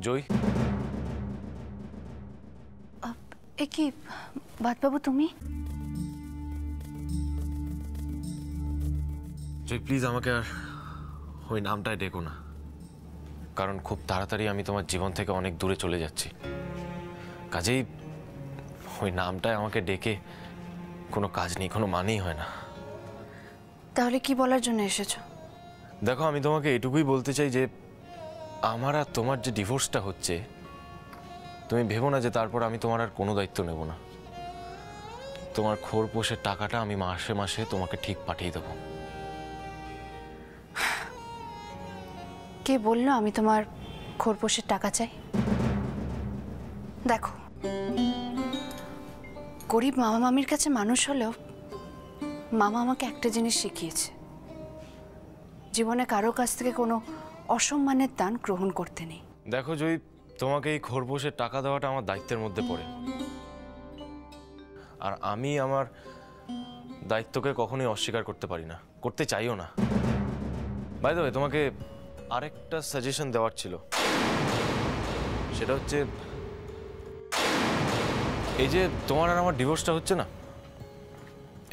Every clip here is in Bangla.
জয়, এ কি বাদবাবু তুমি? জয় প্লিজ আমাকে আর ওই নামটাই ডেকো না, কারণ খুব তাড়াতাড়ি আমি তোমার জীবন থেকে অনেক দূরে চলে যাচ্ছি। কাজেই ওই নামটাই আমাকে ডেকে কোনো কাজ নেই, কোনো মানেই হয় না। তাহলে কি বলার জন্য এসেছো? দেখো, আমি তোমাকে এটুকুই বলতে চাই যে আমার আর তোমার যে ডিভোর্সটা হচ্ছে, তুমি ভেবো না যে তারপর আমি তোমার আর কোনো দায়িত্ব নেব না। তোমার খোরপোশের টাকাটা আমি মাসে মাসে তোমাকে ঠিক পাঠিয়ে দেবো। কে বললো আমি তোমার খোরপোশের টাকা চাই? দেখো, গরিব মামা মামির কাছে মানুষ হলেও মামা আমাকে একটা জিনিস শিখিয়েছে, জীবনে কারো কাছ থেকে কোনো অসম্মানের দান গ্রহণ করতে নেই। দেখো জয়ী, তোমাকে এই খোরপোশের টাকা দেওয়াটা আমার দায়িত্বের মধ্যে পড়ে, আর আমি আমার দায়িত্বকে কখনোই অস্বীকার করতে পারি না, করতে চাইও না। বাই দ্য ওয়ে, তোমাকে আরেকটা সাজেশন দেওয়ার ছিল, সেটা হচ্ছে এই যে তোমার আর আমার ডিভোর্সটা হচ্ছে না,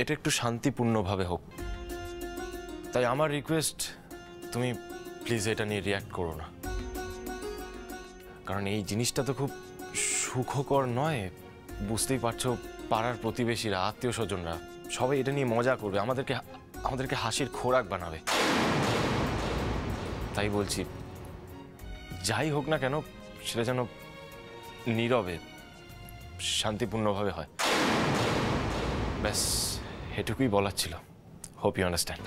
এটা একটু শান্তিপূর্ণভাবে হোক। তাই আমার রিকোয়েস্ট, তুমি প্লিজ এটা নিয়ে রিয়্যাক্ট করো না, কারণ এই জিনিসটা তো খুব সুখকর নয়। বুঝতেই পারছো, পাড়ার প্রতিবেশীরা, আত্মীয় স্বজনরা সবাই এটা নিয়ে মজা করবে, আমাদেরকে হাসির খোরাক বানাবে। তাই বলছি, যাই হোক না কেন সেটা যেন নীরবে শান্তিপূর্ণভাবে হয়। ব্যাস এটুকুই বলার ছিল। Hope you understand.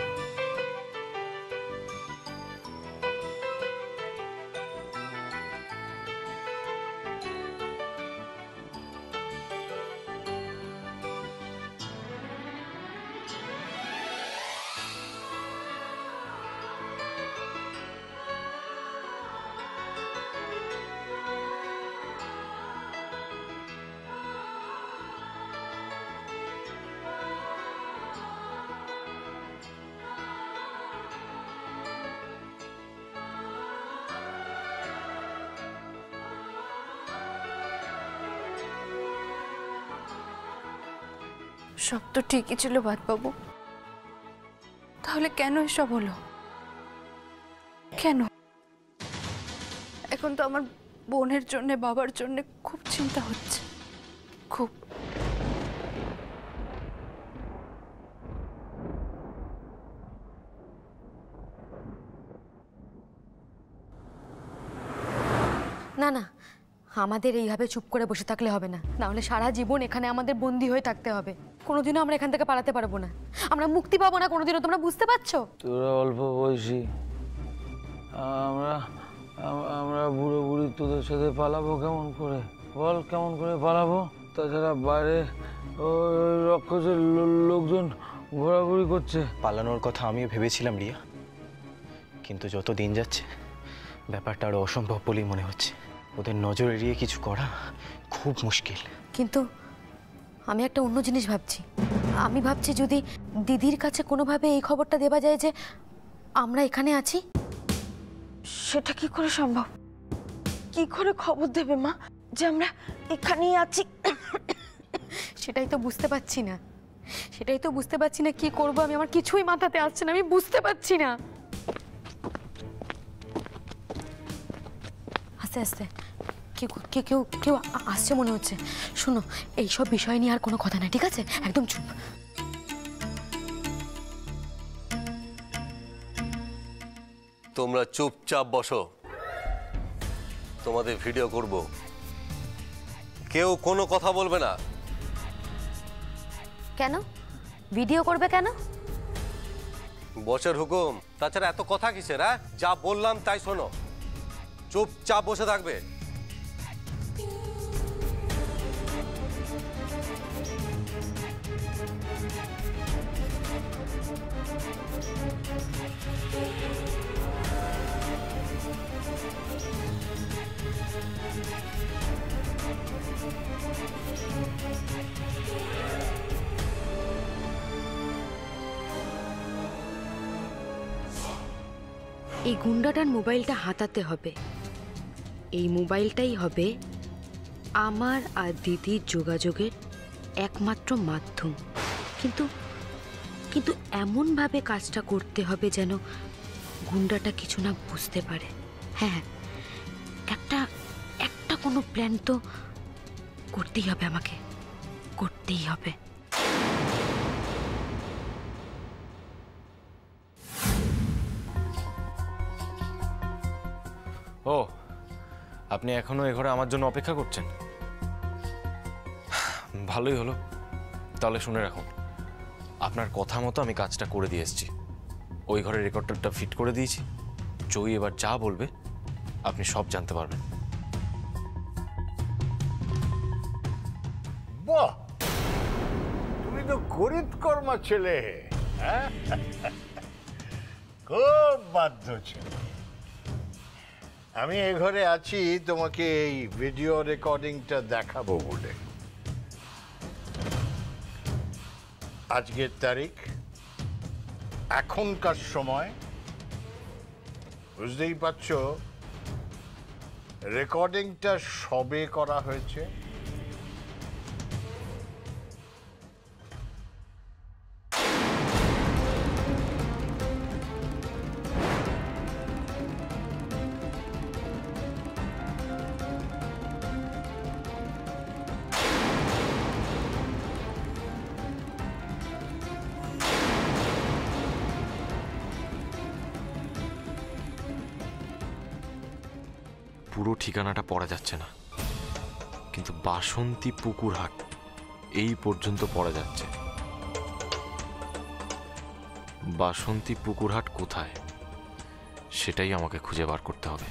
সব তো ঠিকই ছিল বাদবাবু, তাহলে কেন এসব হলো? কেন? এখন তো আমার বোনের জন্য, বাবার জন্য খুব চিন্তা হচ্ছে, খুব। না না, আমাদের এইভাবে চুপ করে বসে থাকলে হবে না, নাহলে সারা জীবন এখানে আমাদের বন্দি হয়ে থাকতে হবে। কোনোদিনও আমরা এখান থেকে পালাতে পারবো না, আমরা মুক্তি পাবো না কোনোদিনও, তোমরা বুঝতে পারছো? তোরা অল্প বয়সী, আমরা আমরা বুড়ো বুড়ি তোদের সাথে পালাবো কেমন করে? বল কেমন করে পালাবো? তাছাড়া বাইরে ওই রক্ষসের লোকজন ঘোরাঘুরি করছে। পালানোর কথা আমিও ভেবেছিলাম রিয়া, কিন্তু যত দিন যাচ্ছে ব্যাপারটা আরো অসম্ভব বলেই মনে হচ্ছে। ওদের নজর এড়িয়ে কিছু করা খুব মুশকিল। কিন্তু আমি একটা অন্য জিনিস ভাবছি। আমি ভাবছি যদি দিদির কাছে কোনোভাবে এই খবরটা দেওয়া যায় যে আমরা এখানে আছি। সেটা কি করে সম্ভব? কি করে খবর দেবে মা যে আমরা এখানেই আছি? সেটাই তো বুঝতে পারছি না, কি করব আমি, আমার কিছুই মাথাতে আসছে না, আমি বুঝতে পারছি না। আস্তে আস্তে কেউ আসছে মনে হচ্ছে। শোনো, এইসব বিষয় নিয়ে আর কোনো কথা নাই, ঠিক আছে? একদম চুপ। তোমরা চুপচাপ বসো, তোমাদের ভিডিও করব, কেউ কোনো কথা বলবে না। কেন ভিডিও করবে? কেন? বসের হুকুম, তাছাড়া এত কথা কিসের? যা বললাম তাই শোনো, চুপচাপ বসে থাকবে। এই গুন্ডাটার মোবাইলটা হাতাতে হবে, এই মোবাইলটাই হবে আমার আর দিদির যোগাযোগের একমাত্র মাধ্যম। কিন্তু কিন্তু এমনভাবে কাজটা করতে হবে যেন গুন্ডাটা কিছু না বুঝতে পারে। হ্যাঁ, একটা একটা কোনো প্ল্যান তো করতেই হবে, আমাকে করতেই হবে। ও, আপনি এখনো এ ঘরে আমার জন্য অপেক্ষা করছেন? ভালোই হলো। তাহলে শুনে রাখুন, আপনার কথা মতো আমি কাজটা করে দিয়ে এসেছি। ওই ঘরের রেকর্ডারটা ফিট করে দিয়েছি। জয়ী এবার যা বলবে আপনি সব জানতে পারবেন। বাহ, তুমি তো গরিব কর্মা ছেলে, হ্যাঁ? খুব বাধ্য ছেলে। আমি এ ঘরে আছি তোমাকে এই ভিডিও রেকর্ডিংটা দেখাবো বলে। আজকের তারিখ, এখনকার সময়, বুঝতেই পারছো রেকর্ডিংটা সবে করা হয়েছে। পুরো ঠিকানাটা পড়া যাচ্ছে না, কিন্তু বাসন্তী পুকুরহাট এই পর্যন্ত পড়া যাচ্ছে। বাসন্তী পুকুরহাট কোথায় সেটাই আমাকে খুঁজে বার করতে হবে।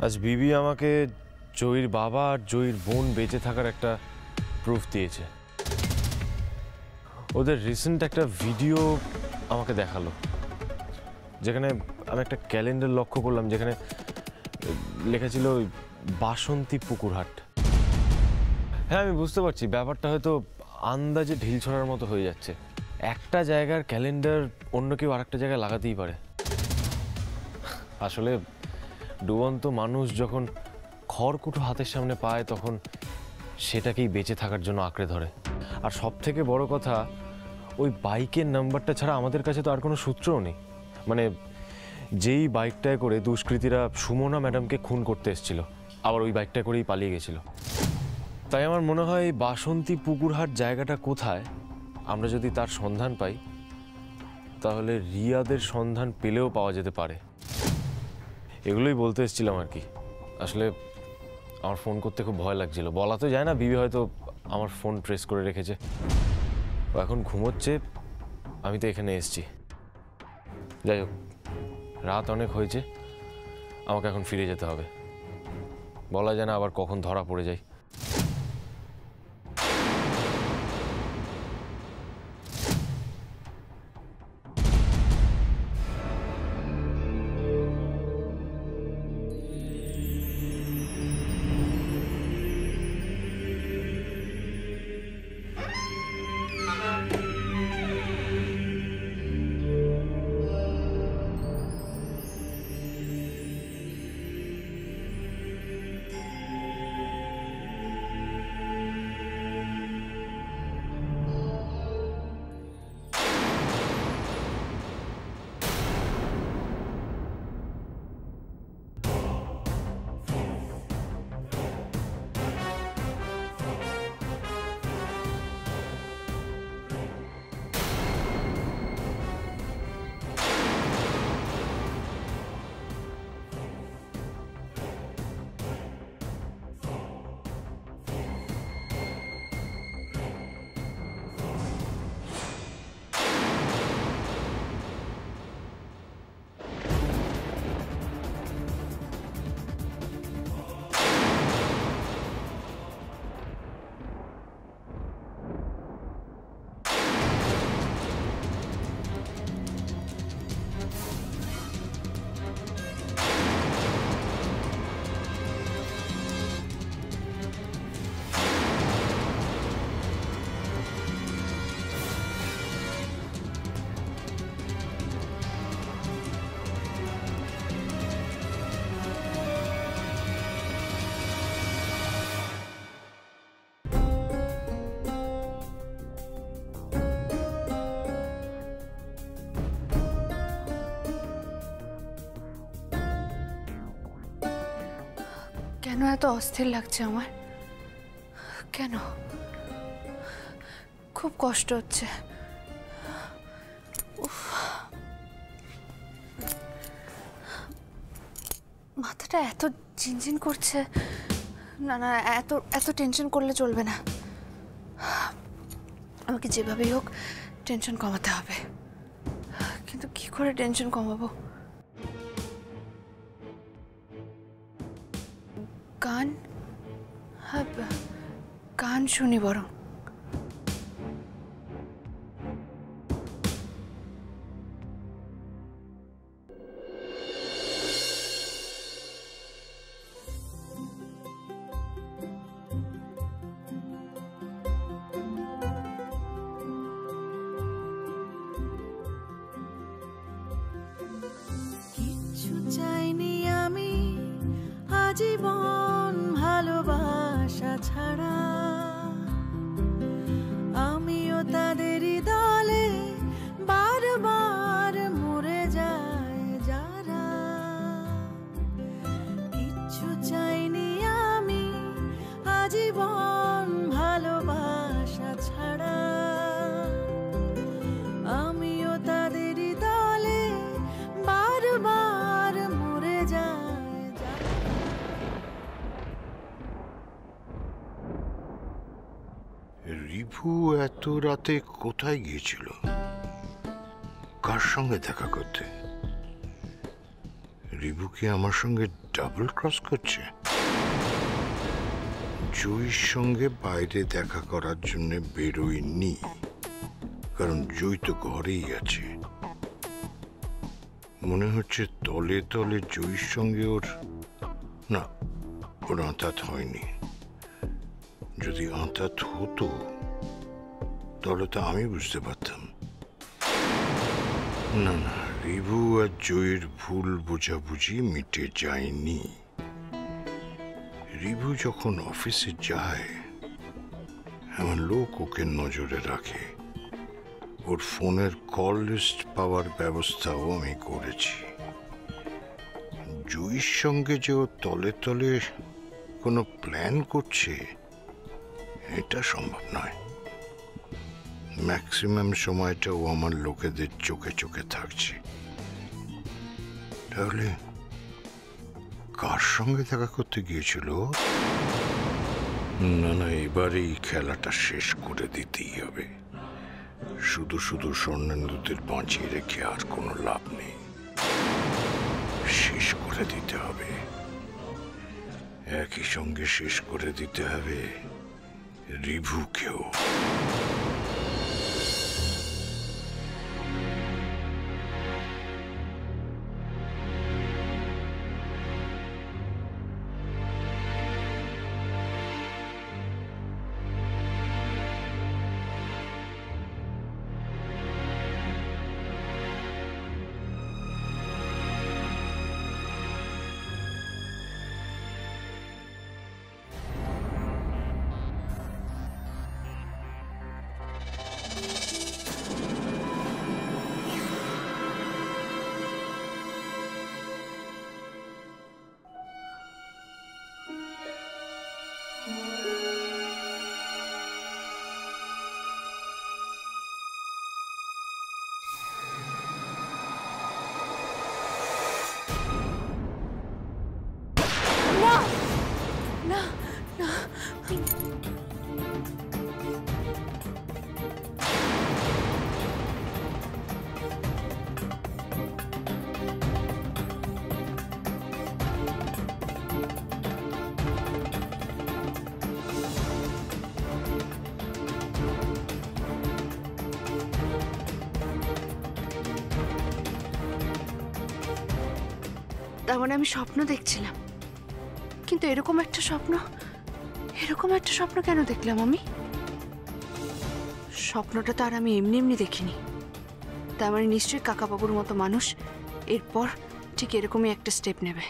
আজ বিবি আমাকে জয়ীর বাবা আর জয়ীর বোন বেঁচে থাকার একটা প্রুফ দিয়েছে। ওদের রিসেন্ট একটা ভিডিও আমাকে দেখালো, যেখানে আমি একটা ক্যালেন্ডার লক্ষ্য করলাম, যেখানে লেখা ছিল বাসন্তী পুকুরহাট। হ্যাঁ, আমি বুঝতে পারছি ব্যাপারটা হয়তো আন্দাজে ঢিল ছড়ার মতো হয়ে যাচ্ছে। একটা জায়গার ক্যালেন্ডার অন্য কেউ আরেকটা জায়গায় লাগাতেই পারে। আসলে ডুবন্ত মানুষ যখন খড়কুটো হাতের সামনে পায় তখন সেটাকেই বেঁচে থাকার জন্য আঁকড়ে ধরে। আর সব থেকে বড় কথা, ওই বাইকের নাম্বারটা ছাড়া আমাদের কাছে তো আর কোনো সূত্রও নেই। মানে যেই বাইকটায় করে দুষ্কৃতীরা সুমনা ম্যাডামকে খুন করতে এসেছিল, আবার ওই বাইকটায় করেই পালিয়ে গেছিল। তাই আমার মনে হয় বাসন্তী পুকুরহাট জায়গাটা কোথায়, আমরা যদি তার সন্ধান পাই তাহলে রিয়াদের সন্ধান পেলেও পাওয়া যেতে পারে। এগুলোই বলতে এসেছিলাম আর কি। আসলে আমার ফোন করতে খুব ভয় লাগছিল। বলা তো যায় না, বিবি হয়তো আমার ফোন ট্রেস করে রেখেছে। ও এখন ঘুমোচ্ছে, আমি তো এখানে এসেছি। যাই হোক, রাত অনেক হয়েছে, আমাকে এখন ফিরে যেতে হবে। বলা যায় না আবার কখন ধরা পড়ে যায়। এত অস্থির লাগছে আমার? কেন? খুব কষ্ট হচ্ছে। উফ, মাথাটা এত ঝিনঝিন করছে। না না, এত এত টেনশন করলে চলবে না। আমাকে যেভাবেই হোক টেনশন কমাতে হবে, কিন্তু কি করে টেনশন কমাবো? গান? হ্যাঁ, গান শুনি বরং। চাইনি আমি আজীবন ভালোবাসা ছাড়া, আমিও তাদেরই দলে বারবার মরে যায় যারা। কিচ্ছু চাইনি আমি আজীবন ভালোবাসা ছাড়া, আমিও তাদেরই দলে বারবার মরে যায়। রিভু এত রাতে কোথায় গিয়েছিল? কার সঙ্গে দেখা করতে? রিভু কি আমার সঙ্গে ডাবল ক্রস করছে? জয়ীর সঙ্গে বাইরে দেখা করার জন্য বেরোয়নি, কারণ জয়ী তো ঘরেই আছে। মনে হচ্ছে তলে তলে জয়ীর সঙ্গে ওর না, ওর আঁতাত হয়নি। যদি আঁতাত হতো তাহলে তো আমি বুঝতে পারতাম। না না, রিভু আর জয়ীর ভুল বোঝাবুঝি মিটে যায়নি। রিভু যখন অফিসে যায়, আমার লোক ওকে নজরে রাখে। ওর ফোনের কল লিস্ট পাওয়ার ব্যবস্থাও আমি করেছি। জয়ীর সঙ্গে যে ও তলে তলে কোনো প্ল্যান করছে এটা সম্ভব নয়। ম্যাক্সিমাম সময়টা ও আমার লোকেদের চোখে চোখে থাকছে। তাহলে কার সঙ্গে দেখা করতে গিয়েছিল? না না, এবারে এই খেলাটা শেষ করে দিতেই হবে। শুধু শুধু স্বর্ণেন্দুদের বাঁচিয়ে রেখে আর কোনো লাভ নেই, শেষ করে দিতে হবে। একই সঙ্গে শেষ করে দিতে হবে রিভুকেও। তার মানে আমি স্বপ্ন দেখছিলাম, কিন্তু এরকম একটা স্বপ্ন কেন দেখলাম আমি? স্বপ্নটা তো আর আমি এমনি এমনি দেখিনি। তার মানে নিশ্চয়ই কাকাবাবুর মতো মানুষ এরপর ঠিক এরকমই একটা স্টেপ নেবে।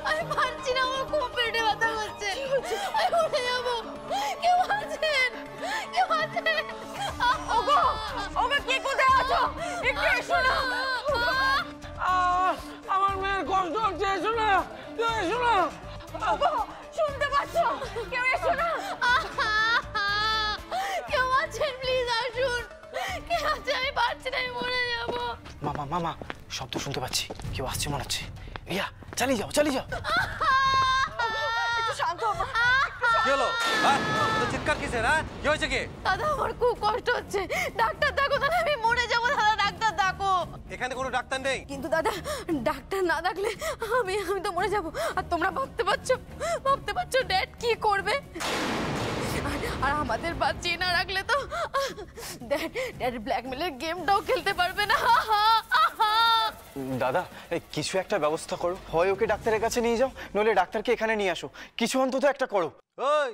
আমি পারছি না, আমার খুব পেটে ব্যথা করছে। আমি উঠে যাবো। কেউ আছেন? কেউ আছেন? ওগো, ওগো, কে কোথায় আছো? একটু এসো না। শুনতে পাচ্ছ? কেউ এসো না। কেউ আছেন? প্লিজ আসুন। কেউ আছে? আমি পারছি না, আমি মরে যাব। মামা মামা শব্দ শুনতে পাচ্ছি, কেউ আসছে মনে হচ্ছে। রিয়া চালিয়ে যাও চালিয়ে যাও। একটু শান্ত হও। কি হলো? চিৎকার কিসের? কি হয়েছে? কি দাদা আমার খুব কষ্ট হচ্ছে, ডাক্তার ডাকো। দাদা আমি মরে যাবো, দাদা ডাক্তার ডাকো। এখানে কোনো ডাক্তার নেই? কিন্তু দাদা ডাক্তার না ডাকলে আমি তো মরে যাব। আর তোমরা ভাবতে পারছো ড্যাড কি করবে? আর আমাদের বাঁচিয়ে না রাখলে তো ড্যাড ব্ল্যাকমেলের গেমটাও খেলতে পারবে না। দাদা কিছু একটা ব্যবস্থা করো, হয় ওকে ডাক্তারের কাছে নিয়ে যাও, নইলে ডাক্তারকে এখানে নিয়ে আসো, কিছু অন্তত একটা করো। ওই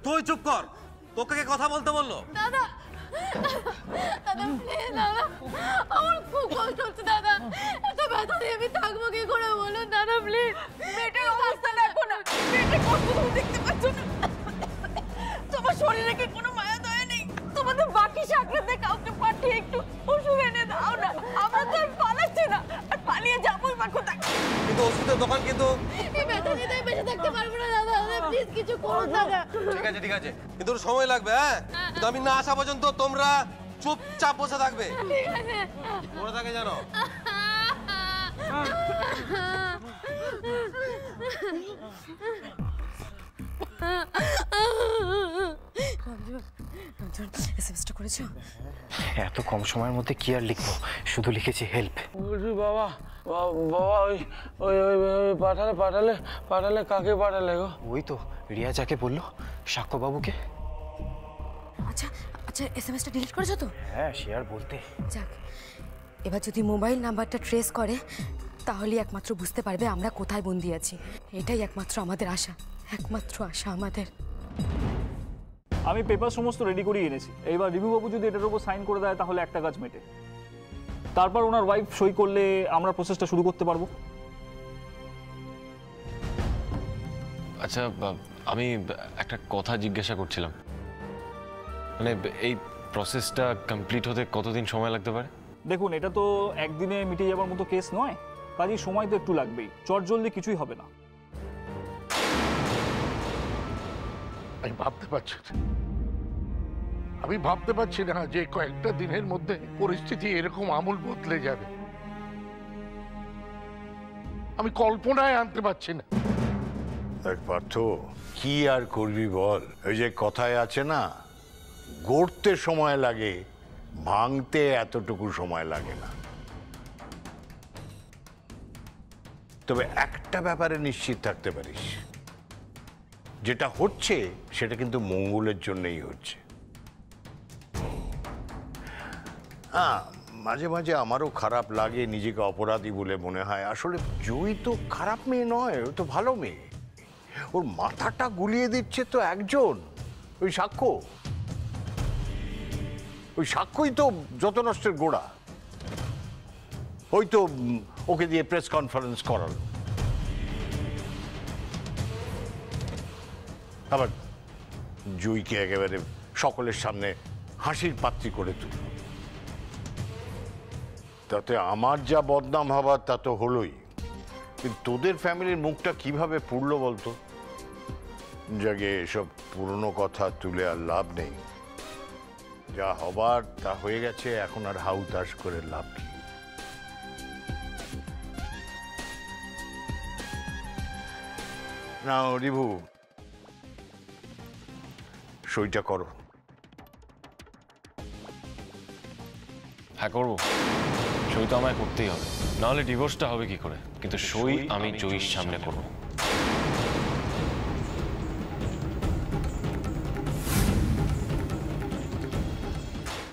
তুই চুপ কর, তোকে কে কথা বলতে বললো? দাদা দাদা প্লিজ দাদা, আমার খুব কষ্ট হচ্ছে দাদা। এত ব্যথা দিয়ে আমি থাকবো কি করে বলুন দাদা প্লিজ। মেয়েটার অবস্থা দেখো না, মেয়েটার কষ্ট তুমি দেখতে পাচ্ছ না? তোমার শরীরে কি কোনো মায়া দয়া নেই? তোমাদের বাকি সাকরাতে কাউকে পাঠিয়ে একটু ওষুধ এনে দাও না। আমরা তো আর পালাচ্ছি না, আর পালিয়ে যাবোই বা কোথায়? কিন্তু ওষুধের দোকান কিন্তু এই ব্যথা নিয়ে তাই বেঁচে থাকতে পারবো না দাদা। প্লিজ কিছু করুন দাদা। ঠিক আছে, কিন্তু সময় লাগবে। কিন্তু আমি না আসা পর্যন্ত তোমরা চুপচাপ বসে থাকবে। মনে থাকে জানো? এসএমএসটা করেছো? এত কম সময়ের মধ্যে কি আর লিখবো, শুধু লিখেছি হেল্প। বলছি বাবা বাবা ওই ওই ওই পাঠালে কাকে পাঠালে গো? ওই তো রিয়া যাকে বললো, সাক্ষ্যবাবুকে। আচ্ছা এসএমএসটা ডিলিট করেছো তো? হ্যাঁ সে আর বলতে। যাক, এবার যদি মোবাইল নাম্বারটা ট্রেস করে তাহলেই একমাত্র বুঝতে পারবে আমরা কোথায় বন্দি আছি। এটাই একমাত্র আমাদের আশা, একমাত্র আশা আমাদের। আমি পেপার সমস্ত রেডি করিয়ে এনেছি। এইবার রিভিউ বাবু যদি এটার উপর সাইন করে দেয় তাহলে একটা কাজ মেটে। তারপর ওনার ওয়াইফ সই করলে আমরা প্রসেসটা শুরু করতে পারবো। আচ্ছা আমি একটা কথা জিজ্ঞাসা করছিলাম, মানে এই প্রসেসটা কমপ্লিট হতে কতদিন সময় লাগতে পারে? দেখুন এটা তো একদিনে মিটে যাবার মতো কেস নয়, কাজেই সময় তো একটু লাগবেই। চটজলদি কিছুই হবে না। আমি ভাবতে পারছি না যে কয়েকটা দিনের মধ্যে পরিস্থিতি এরকম আমূল বদলে যাবে। আমি কল্পনায় আনতে পারছি না। পার্থ, কি আর করবি বল? ওই যে কথায় আছে না, গড়তে সময় লাগে, ভাঙতে এতটুকু সময় লাগে না। তবে একটা ব্যাপারে নিশ্চিত থাকতে পারিস, যেটা হচ্ছে সেটা কিন্তু মঙ্গলের জন্যই হচ্ছে। হ্যাঁ, মাঝে মাঝে আমারও খারাপ লাগে, নিজেকে অপরাধী বলে মনে হয়। আসলে জয়ী তো খারাপ মেয়ে নয়, ও তো ভালো মেয়ে। ওর মাথাটা গুলিয়ে দিচ্ছে তো একজন, ওই সাক্ষ্য। ওই সাক্ষ্যই তো যত নষ্টের গোড়া। ওই তো ওকে দিয়ে প্রেস কনফারেন্স করালো, আবার জুইকে একেবারে সকলের সামনে হাসির পাত্রী করে তুলল। তাতে আমার যা বদনাম হবার তা তো হলোই, কিন্তু তোদের ফ্যামিলির মুখটা কিভাবে পুড়লো বলতো? জাগে এসব পুরনো কথা তুলে আর লাভ নেই। যা হবার তা হয়ে গেছে, এখন আর হাউতাশ করে লাভ কি? না রিভু, সইটা করো। হ্যাঁ করবো, সই তো আমায় করতেই হবে, নাহলে ডিভোর্সটা হবে কি করে? কিন্তু সই আমি জয়ীর সামনে করবো।